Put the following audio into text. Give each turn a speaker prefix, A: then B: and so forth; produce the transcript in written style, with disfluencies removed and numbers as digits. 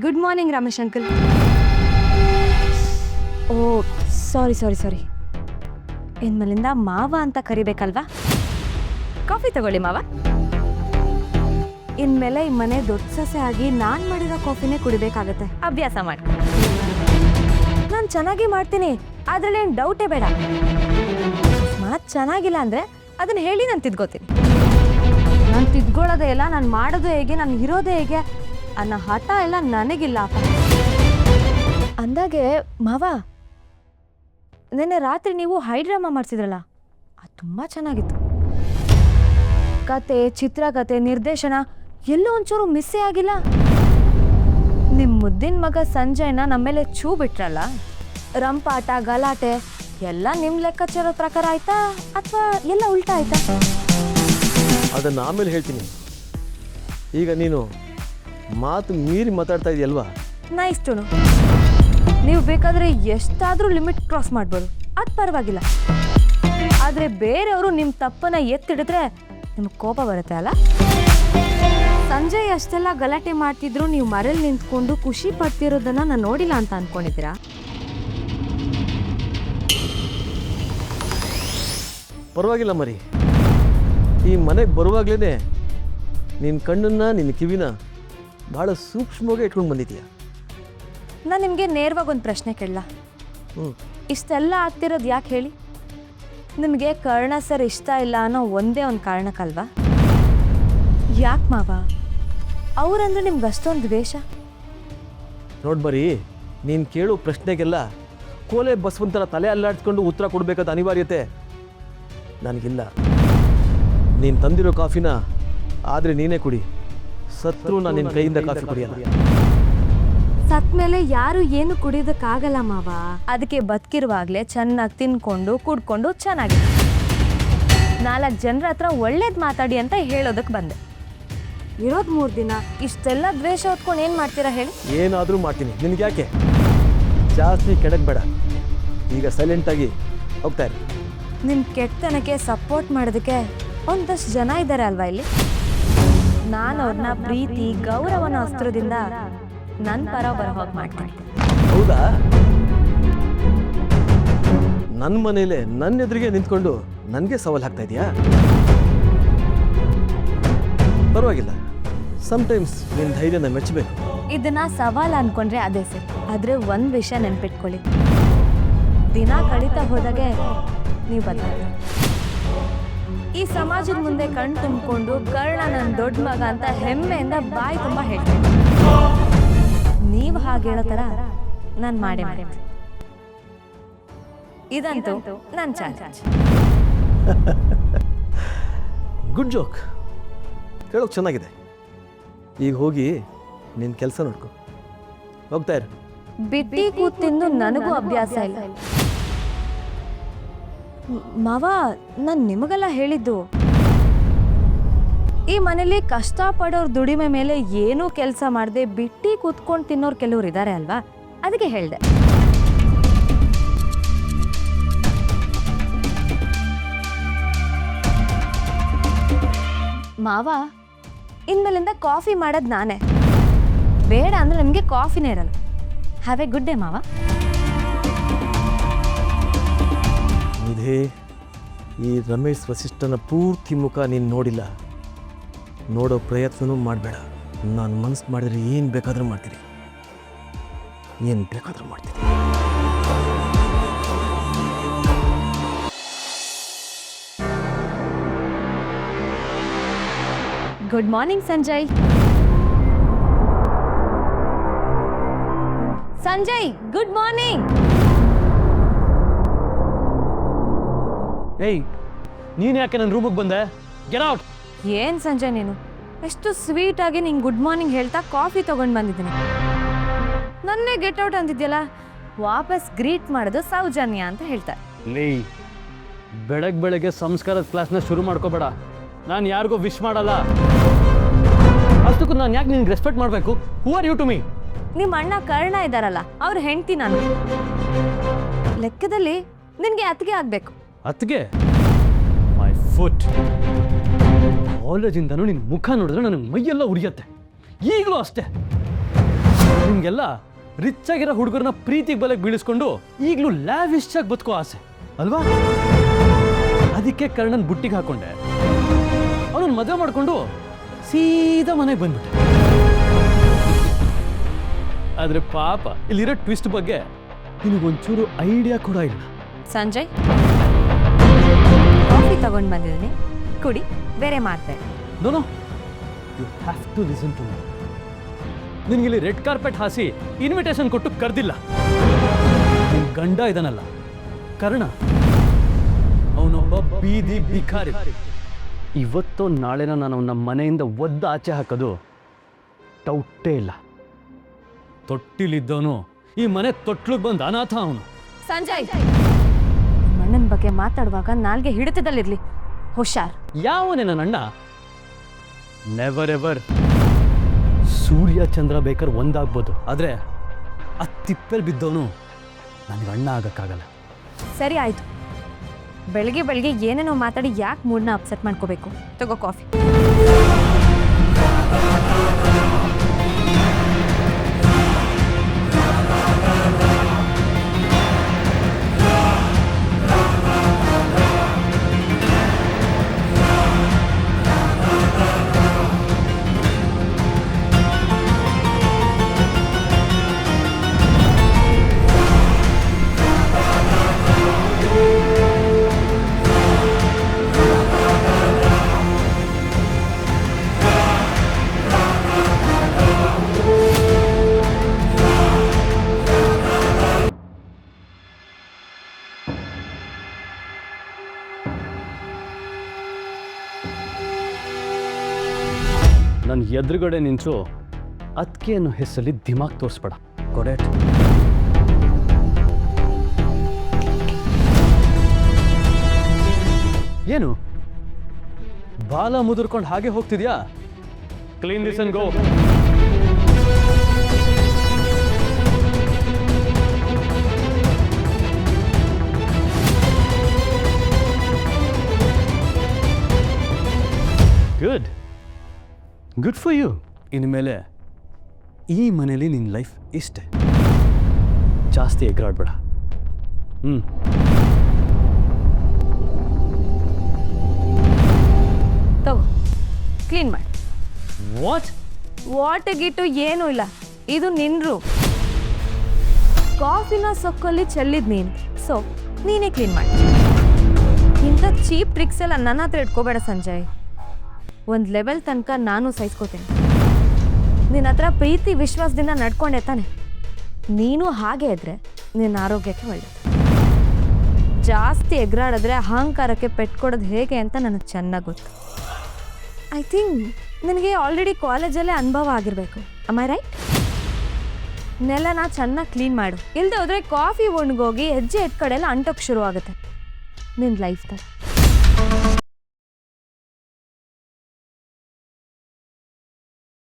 A: Good morning Ramesh uncle. Oh sorry ಇನ್ಮೇಲಿಂದ ಮಾವ ಅಂತ ಕರಿಬೇಕಲ್ವಾ? ಕಾಫಿ ತಗೊಳ್ಳಿ ಮಾವ. ಇನ್ಮೇಲೆ ಈ ಮನೆ ದೊಡ್ಡ ಸೊಸೆ ಆಗಿ ನಾನು ಮಾಡಿರೋ ಕಾಫಿನೇ ಕುಡಿಬೇಕಾಗತ್ತೆ. ಅಭ್ಯಾಸ ಮಾಡಿ. ನಾನು ಚೆನ್ನಾಗಿ ಮಾಡ್ತೀನಿ, ಅದ್ರಲ್ಲಿ ಏನು ಡೌಟೇ ಬೇಡ. ಮಾತು ಚೆನ್ನಾಗಿಲ್ಲ ಅಂದರೆ ಅದನ್ನು ಹೇಳಿ ನಾನು ತಿದ್ಕೋತೀನಿ. ನಾನು ತಿದ್ಕೊಳ್ಳೋದೇ ಇಲ್ಲ, ನಾನು ಮಾಡೋದು ಹೇಗೆ, ನಾನು ಇರೋದೇ ಹೇಗೆ ಅನ್ನೋ ಹಠ ಎಲ್ಲ ನನಗಿಲ್ಲ. ಅಂದಾಗೆ ಮಾವ, ನಿನ್ನೆ ರಾತ್ರಿ ನೀವು ಹೈಡ್ರಾಮಾ ಮಾಡಿಸಿದ್ರಲ್ಲ, ಅದು ತುಂಬ ಚೆನ್ನಾಗಿತ್ತು. ಕತೆ, ಚಿತ್ರಕಥೆ, ನಿರ್ದೇಶನ ಎಲ್ಲೋ ಒಂಚೂರು ಮಿಸ್ಸೇ ಆಗಿಲ್ಲ. ನಿಮ್ಮ ಮುದ್ದಿನ ಮಗ ಸಂಜಯ್ನ ನಮ್ಮೇಲೆ ಛೂ ಬಿಟ್ರಲ್ಲ, ರಂಪಾಟ ಗಲಾಟೆ ಎಲ್ಲ ನಿಮ್ಮ ಲೆಕ್ಕಾಚಾರ ಪ್ರಕಾರ ಆಯ್ತಾ ಅಥವಾ ಎಲ್ಲ ಉಲ್ಟಾ ಆಯ್ತಾ?
B: ಅದನ್ನು ಆಮೇಲೆ ಹೇಳ್ತೀನಿ. ಈಗ ನೀನು ಮಾತು ಮೀರಿ ಮಾತಾಡ್ತಾ ಇದೆಯಲ್ವಾ?
A: ನೈಸ್ಟು. ನೀವು ಬೇಕಾದರೆ ಎಷ್ಟಾದರೂ ಲಿಮಿಟ್ ಕ್ರಾಸ್ ಮಾಡ್ಬೋದು, ಅದು ಪರವಾಗಿಲ್ಲ. ಆದರೆ ಬೇರೆಯವರು ನಿಮ್ಮ ತಪ್ಪನ್ನು ಎತ್ತಿಡಿದ್ರೆ ನಿಮ್ಗೆ ಕೋಪ ಬರುತ್ತೆ ಅಲ್ಲ? ಸಂಜಯ್ ಅಷ್ಟೆಲ್ಲ ಗಲಾಟೆ ಮಾಡ್ತಿದ್ರು, ನೀವು ಮರೇಲಿ ನಿಂತ್ಕೊಂಡು ಖುಷಿ ಪಡ್ತಿರೋದನ್ನ ನಾನು ನೋಡಿಲ್ಲ ಅಂತ ಅಂದ್ಕೊಂಡಿದ್ದೀರಾ?
B: ಪರವಾಗಿಲ್ಲ ಮರಿ, ಈ ಮನೆಗೆ ಬರುವಾಗಲೇ ನಿನ್ನ ಕಣ್ಣನ್ನು ನಿನ್ನ ಕಿವಿನ ಭಾಳ ಸೂಕ್ಷ್ಮವಾಗಿ ಇಟ್ಕೊಂಡು ಬಂದಿದ್ದೀಯ.
A: ನಾನು ನಿಮಗೆ ನೇರವಾಗಿ ಒಂದು ಪ್ರಶ್ನೆ ಕೇಳಲ್ಲ? ಇಷ್ಟೆಲ್ಲ ಆಗ್ತಿರೋದು ಯಾಕೆ ಹೇಳಿ? ನಿಮಗೆ ಕರ್ಣ ಸರ್ ಇಷ್ಟ ಇಲ್ಲ ಅನ್ನೋ ಒಂದೇ ಒಂದು ಕಾರಣಕ್ಕಲ್ವಾ? ಯಾಕೆ ಮಾವ, ಅವರಂದ್ರೆ ನಿಮ್ಗೆ ಅಷ್ಟೊಂದು ದ್ವೇಷ?
B: ನೋಡಿ ಬರೀ, ನೀನು ಕೇಳೋ ಪ್ರಶ್ನೆಗೆಲ್ಲ ಕೋಲೆ ಬಸವಂತರ ತಲೆ ಅಲ್ಲಾಡ್ಸ್ಕೊಂಡು ಉತ್ತರ ಕೊಡಬೇಕಾದ ಅನಿವಾರ್ಯತೆ ನನಗಿಲ್ಲ. ನೀನು ತಂದಿರೋ ಕಾಫಿನ ಆದರೆ ನೀನೇ ಕುಡಿ, ಸತ್ರು ನಾನು ನಿನ್ನ ಕೈಯಿಂದ ಕಾಫಿ ಕುಡಿಯಲ್ಲ.
A: ಸತ್ ಮೇಲೆ ಯಾರು ಏನು ಕುಡಿಯೋದಕ್ಕಾಗಲ್ಲ ಮಾವ. ಅದಕ್ಕೆ ಬದುಕಿರುವಾಗಲೇ ಚೆನ್ನಾಗಿ ತಿನ್ಕೊಂಡು ಕುಡ್ಕೊಂಡು ಚೆನ್ನಾಗಿ 4 ಜನರ ಹತ್ರ ಒಳ್ಳೇದು ಮಾತಾಡಿ ಅಂತ ಹೇಳೋದಕ್ಕೆ ಬಂದೆ. ಇರೋದು 3 ದಿನ, ಇಷ್ಟೆಲ್ಲ ದ್ವೇಷ ಹೊತ್ಕೊಂಡು ಏನು ಮಾಡ್ತೀರಾ ಹೇಳಿ?
B: ಏನಾದರೂ ಮಾಡ್ತೀನಿ, ನಿನಗೆ ಯಾಕೆ ಜಾಸ್ತಿ ಕೆಡಕ್ ಬೇಡ. ಈಗ ಸೈಲೆಂಟಾಗಿ ಹೋಗ್ತಾ ಇರಿ.
A: ನಿಮ್ಮ ಕೆಟ್ಟತನಕ್ಕೆ ಸಪೋರ್ಟ್ ಮಾಡೋದಕ್ಕೆ ಒಂದಷ್ಟು ಜನ ಇದ್ದಾರೆ ಅಲ್ವಾ ಇಲ್ಲಿ? ನಾನು ಅವ್ರನ್ನ ಪ್ರೀತಿ ಗೌರವನ ಅಸ್ತ್ರದಿಂದ ನನ್ನ ಪರ ಬರೋ ಹೋಗಿ ಮಾಡ್ತೀನಿ.
B: ಹೌದಾ? ನನ್ನ ಮನೇಲೆ ನನ್ನ ಎದುರಿಗೆ ನಿಂತ್ಕೊಂಡು ನನಗೆ ಸವಾಲು ಹಾಕ್ತಾ ಇದೆಯಾ? ಪರವಾಗಿಲ್ಲ, ಸಮ್ಟೈಮ್ಸ್ ನಿನ್ನ ಧೈರ್ಯನ ಮೆಚ್ಚಬೇಕು.
A: ಇದನ್ನ ಸವಾಲು ಅನ್ಕೊಂಡ್ರೆ ಅದೇ ಸರಿ. ಆದರೆ ಒಂದು ವಿಷಯ ನೆನ್ಪಿಟ್ಕೊಳ್ಳಿ, ದಿನ ಕಳೀತಾ ಹೋದಾಗೆ ನೀವು ಬದಲಾಗ್ತೀರಿ. ಈ ಸಮಾಜದ ಮುಂದೆ ಕಣ್ ತುಂಬಿಕೊಂಡು ಕರ್ಣ ನನ್ನ ದೊಡ್ಡ ಮಗ ಅಂತ ಹೆಮ್ಮೆಯಿಂದ ಬಾಯಿ ತುಂಬ ಹೇಳ್ತೀನಿ. ನೀವು ಹಾಗೆ ಹೇಳೋ ಥರ ನಾನು ಮಾಡೇ ಮಾಡ್ತೀನಿ. ಇದಂತೂ ನನ್ನ ಚಾಲೆಂಜ್.
B: ಗುಡ್ ಜೋಕ್, ಕೇಳೋಕೆ ಚೆನ್ನಾಗಿದೆ. ಈಗ ಹೋಗಿ ನಿನ್ನ ಕೆಲಸ ನೋಡ್ಕೊ, ಹೋಗ್ತಾ ಇರು.
A: ಬಿಟ್ಟಿ ಕೂತಿಂದು ನನಗೂ ಅಭ್ಯಾಸ ಇಲ್ಲ ಮಾವ. ನಾನು ನಿಮಗೆಲ್ಲ ಹೇಳಿದ್ದು, ಈ ಮನೇಲಿ ಕಷ್ಟಪಡೋರ್ ದುಡಿಮೆ ಮೇಲೆ ಏನೂ ಕೆಲಸ ಮಾಡದೆ ಬಿಟ್ಟಿ ಕೂತ್ಕೊಂಡು ತಿನ್ನೋರು ಕೆಲವ್ರು ಇದ್ದಾರೆ ಅಲ್ವಾ, ಅದಕ್ಕೆ ಹೇಳಿದೆ. ಮಾವ, ಇನ್ಮೇಲಿಂದ ಕಾಫಿ ಮಾಡೋದು ನಾನೇ. ಬೇಡ ಅಂದರೆ ನಿಮಗೆ ಕಾಫಿನೇ ಇರಲ್ಲ. ಹ್ಯಾವ್ ಎ ಗುಡ್ ಡೇ ಮಾವ.
B: ಇದೇ ಈ ರಮೇಶ್ ವಸಿಷ್ಠನ ಪೂರ್ತಿ ಮುಖ ನೀನು ನೋಡಿಲ್ಲ, ನೋಡೋ ಪ್ರಯತ್ನನೂ ಮಾಡಬೇಡ. ನಾನು ಮನಸ್ಸು ಮಾಡಿದ್ರೆ ಏನು ಬೇಕಾದರೂ ಮಾಡ್ತೀನಿ, ಏನು ಬೇಕಾದರೂ ಮಾಡ್ತೀನಿ.
A: Good morning Sanjay. Sanjay, good morning.
C: ಏಯ್, ನೀನು ಯಾಕೆ ನನ್ನ ರೂಮಿಗೆ ಬಂದೆ? Get out.
A: ಏನು ಸಂಜಯ್ ನೀನು ಎಷ್ಟು ಸ್ವೀಟಾಗಿ ನಿಂಗೆ ಗುಡ್ ಮಾರ್ನಿಂಗ್ ಹೇಳ್ತಾ ಕಾಫಿ ತೊಗೊಂಡು ಬಂದಿದ್ದೀನಿ. ನನ್ನೇ ಗೆಟ್ ಔಟ್ ಅಂತಿದ್ಯಲ್ಲ, ವಾಪಸ್ ಗ್ರೀಟ್ ಮಾಡೋದು ಸೌಜನ್ಯ ಅಂತ ಹೇಳ್ತಾರೆ.
C: ಲೇ, ಬೆಳಗ್ಗೆ ಸಂಸ್ಕಾರದ ಕ್ಲಾಸ್ನ ಶುರು ಮಾಡ್ಕೋಬೇಡ. ನಾನು ಯಾರಿಗೂ ವಿಶ್ ಮಾಡಲ್ಲ. ಅಷ್ಟಕ್ಕೂ ನಾನು ಯಾಕೆ ನಿನ್ಗೆ ರೆಸ್ಪೆಕ್ಟ್ ಮಾಡಬೇಕು? Who are you to me?
A: ನಿಮ್ಮ ಅಣ್ಣ ಕರ್ಣ ಇದ್ದಾರಲ್ಲ, ಅವ್ರ ಹೆಂಡ್ತಿ ನಾನು. ಲೆಕ್ಕದಲ್ಲಿ ನಿನಗೆ ಅತ್ತಿಗೆ ಆಗಬೇಕು.
C: ಅತ್ತಿಗೆ? My foot. ಕಾಲೇಜಿಂದನೂ ನಿನ್ನ ಮುಖ ನೋಡಿದ್ರೆ ನನಗೆ ಮೈಯೆಲ್ಲ ಉರಿಯತ್ತೆ. ಈಗಲೂ ಅಷ್ಟೇ. ನಿಮಗೆಲ್ಲ ರಿಚ್ ಆಗಿರೋ ಹುಡುಗರನ್ನ ಪ್ರೀತಿಗೆ ಬಲೆಗೆ ಬೀಳಿಸ್ಕೊಂಡು ಈಗಲೂ ಲ್ಯಾವಿಶ್ ಆಗಿ ಬದುಕೋ ಆಸೆ ಅಲ್ವಾ? ಅದಕ್ಕೆ ಕರ್ಣನ್ ಬುಟ್ಟಿಗೆ ಹಾಕೊಂಡೆ, ಅವನನ್ನು ಮದುವೆ ಮಾಡಿಕೊಂಡು ಸೀದಾ ಮನೆಗೆ ಬಂದ್ಬಿಟ್ಟೆ. ಆದರೆ ಪಾಪ ಇಲ್ಲಿರೋ ಟ್ವಿಸ್ಟ್ ಬಗ್ಗೆ ನಿನಗೊಂಚೂರು ಐಡಿಯಾ ಕೂಡ ಇಲ್ಲ.
A: ಸಂಜಯ್, ಕಾಫಿ ತಗೊಂಡು ಬಂದಿದ್ದೀನಿ, ಕುಡಿ, ಬೇರೆ ಮಾತಾಡಿ.
C: No you have to listen to me. ನಿನಗಿಲ್ಲಿ ರೆಡ್ ಕಾರ್ಪೆಟ್ ಹಾಸಿ ಇನ್ವಿಟೇಷನ್ ಕೊಟ್ಟು ಕರೆದಿಲ್ಲ. ನಿನ್ ಗಂಡ ಇದನಲ್ಲ ಕರ್ಣ, ಅವನೊಬ್ಬ ಬೀದಿ ಭಿಕಾರಿ. ಇವತ್ತೋ ನಾಳೆನ ನಾನು ಅವನ ಮನೆಯಿಂದ ಒದ್ದು ಆಚೆ ಹಾಕೋದು ಡೌಟೇ ಇಲ್ಲ. ತೊಟ್ಟಿಲಿದ್ದವನು ಈ ಮನೆ ತೊಟ್ಲಿಗೆ ಬಂದು ಅನಾಥ ಅವನು.
A: ಸಂಜಯ್, ಅಣ್ಣನ ಬಗ್ಗೆ ಮಾತಾಡುವಾಗ ನಾಲ್ಗೆ ಹಿಡಿತದಲ್ಲಿರ್ಲಿ, ಹುಷಾರ್.
C: ಯಾವನೇ ನನ್ನ ಅಣ್ಣ? Never ever. ಸೂರ್ಯ ಚಂದ್ರ ಬೇಕಾದ್ರೆ ಒಂದಾಗ್ಬೋದು, ಆದರೆ ಆ ತಿಪ್ಪೆಲ್ ಬಿದ್ದವನು ನನಗೆ ಅಣ್ಣ ಆಗಕ್ಕಾಗಲ್ಲ.
A: ಸರಿ ಆಯ್ತು, ಬೆಳಗ್ಗೆ ಬೆಳಗ್ಗೆ ಏನೇನೋ ಮಾತಾಡಿ ಯಾಕೆ ಮೂಡ್ನ ಅಪ್ಸೆಟ್ ಮಾಡ್ಕೋಬೇಕು? ತಗೋ ಕಾಫಿ.
C: ನನ್ನ ಎದುರುಗಡೆ ನಿಂತು ಅದಕ್ಕೆ ಅನ್ನೋ ಹೆಸರಲ್ಲಿ ದಿಮಾಗ್ ತೋರಿಸ್ಬೇಡ. ಕೊಡೇಟ್. ಏನು ಬಾಲ ಮುದುರ್ಕೊಂಡು ಹಾಗೆ ಹೋಗ್ತಿದ್ಯಾ? Clean this and go. Good good for you. ಇನ್ಮೇಲೆ ಈ ಮನೇಲಿ ನಿನ್ನ ಲೈಫ್ ಇಷ್ಟೇ, ಜಾಸ್ತಿ ಎಗರಾಡ್ಬೇಡ.
A: ತಗೋ, ಕ್ಲೀನ್ ಮಾಡಿ.
C: ವಾಟ್
A: ಗೀಟು ಏನೂ ಇಲ್ಲ, ಇದು ನಿನ್ನ ರೂಮ್. ಕಾಫಿನ ಸೊಕ್ಕಲ್ಲಿ ಚೆಲ್ಲಿದ್ ನೀನು, ಸೊ ನೀನೇ ಕ್ಲೀನ್ ಮಾಡಿ. ಇಂಥ ಚೀಪ್ ಟ್ರಿಕ್ಸ್ ಎಲ್ಲ ನನ್ನ ಹತ್ರ ಇಟ್ಕೋಬೇಡ ಸಂಜಯ್. ಒಂದು ಲೆವೆಲ್ ತನಕ ನಾನು ಸಹಿಸ್ಕೋತೀನಿ. ನಿನ್ನ ಹತ್ರ ಪ್ರೀತಿ ವಿಶ್ವಾಸದಿಂದ ನಡ್ಕೊಂಡೆ ತಾನೆ, ನೀನು ಹಾಗೆ ಇದ್ರೆ ನಿನ್ನ ಆರೋಗ್ಯಕ್ಕೆ ಒಳ್ಳೆಯದು. ಜಾಸ್ತಿ ಎಗರಾಡಿದ್ರೆ ಅಹಂಕಾರಕ್ಕೆ ಪೆಟ್ಕೊಡೋದು ಹೇಗೆ ಅಂತ ನನಗೆ ಚೆನ್ನಾಗಿ ಗೊತ್ತು. ಐ ಥಿಂಕ್ ನನಗೆ ಆಲ್ರೆಡಿ ಕಾಲೇಜಲ್ಲೇ ಅನುಭವ ಆಗಿರಬೇಕು. Am I right? ನೆಲನ ಚೆನ್ನಾಗಿ ಕ್ಲೀನ್ ಮಾಡು, ಇಲ್ಲದೆ ಹೋದರೆ ಕಾಫಿ ಒಣಗೋಗಿ ಹೆಜ್ಜೆ ಎತ್ ಕಡೆ ಎಲ್ಲ ಅಂಟೋಕ್ಕೆ ಶುರು ಆಗುತ್ತೆ. ನಿನ್ನ ಲೈಫ್ ಥರ.